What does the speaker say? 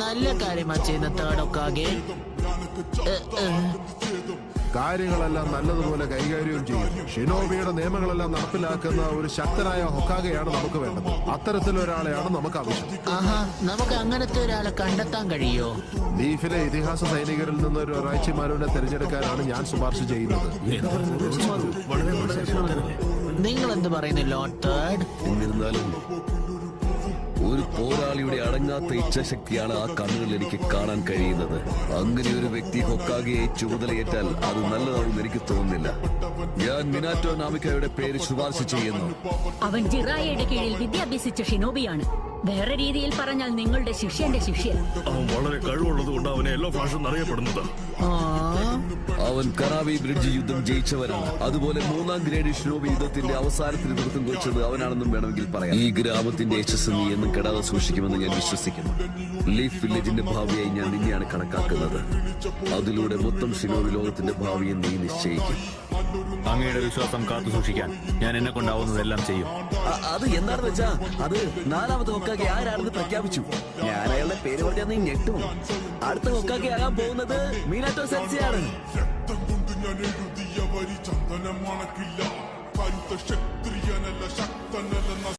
നല്ല കാര്യമാ ചെയ്യുന്ന തേടൊക്കാകെ. കാര്യങ്ങളെല്ലാം നല്ലതുപോലെ കൈകാര്യം ചെയ്യും. ഷിനോബിയുടെ നിയമങ്ങളെല്ലാം നടപ്പിലാക്കുന്ന ഒരു ശക്തനായ ഹൊക്കാഗെയാണ് നമുക്ക് വേണ്ടത്. അത്തരത്തിലൊരാളെയാണ് നമുക്ക് ആവശ്യം. ആഹാ, നമുക്ക് അങ്ങനത്തെ ഒരാളെ കണ്ടെത്താൻ കഴിയോ? ലീഫിലെ ഇതിഹാസ സൈനികരിൽ നിന്ന് ഒരു റൈച്ചിമാരുവിനെ തിരഞ്ഞെടുക്കാനാണ് ഞാൻ ശുപാർശ ചെയ്യുന്നത്. നിങ്ങൾ എന്ത് പറയുന്നു ലോർഡ് തേർഡ്? എന്നിരുന്നാലും ഒരു പോരാളിയുടെ അടങ്ങാത്ത ഇച്ഛാശക്തിയാണ് ആ കണ്ണുകളിൽ എനിക്ക് കാണാൻ കഴിയുന്നത്. അങ്ങനെ ഒരു വ്യക്തി ഹൊക്കാഗെയെ ചുമതലയേറ്റാൽ അത് നല്ലതാവും എനിക്ക് തോന്നുന്നില്ല. ഞാൻ മിനാറ്റോ നാമിക്കയുടെ പേര് ശുപാർശ ചെയ്യുന്നു. അവൻ ജിറായയുടെ കീഴിൽ വിദ്യാഭ്യസിച്ച ഷിനോബിയാണ്. വേറെ രീതിയിൽ പറഞ്ഞാൽ നിങ്ങളുടെ ശിഷ്യന്റെ ശിഷ്യൻ. അവൻ വളരെ കഴിവുള്ളത് കൊണ്ട് അവനെ എല്ലാ ഭാഷയും അറിയപ്പെടുന്നത്. അവൻ കറാവി ബ്രിഡ്ജ് യുദ്ധം ജയിച്ചവനാണ്. അതുപോലെ 3ാം ഗ്രേഡ് ഷിനോബി യുദ്ധത്തിന്റെ അവസാനത്തിന് നേതൃത്വം കുറിച്ചത് അവനാണെന്നും വേണമെങ്കിൽ പറയാം. ഈ ഗ്രാമത്തിന്റെ യശസ് നീ എന്നും കെടാതെ സൂക്ഷിക്കുമെന്ന് ഞാൻ വിശ്വസിക്കുന്നു. ലീഫ് വില്ലേജിന്റെ ഭാവിയായി ഞാൻ നിന്നെയാണ് കണക്കാക്കുന്നത്. അതിലൂടെ മൊത്തം ഷിനോബി ലോകത്തിന്റെ ഭാവിയെ നീ നിശ്ചയിക്കും. അങ്ങയുടെ വിശ്വാസം കാത്തു സൂക്ഷിക്കാൻ ഞാൻ എന്നെ കൊണ്ടാവുന്നതെല്ലാം ചെയ്യും. അത് എന്താണെന്ന് വെച്ചാ അത് 4ാമത്തെ ഹൊക്കാഗെ ആരാണെന്ന് പ്രഖ്യാപിച്ചു. ഞാൻ അയാളുടെ പേര് പറഞ്ഞാൽ നീ ഞെട്ടും. അടുത്ത ഹൊക്കാഗെ ആകാൻ പോകുന്നത് മിനാറ്റോ സെൻസിയാണ്.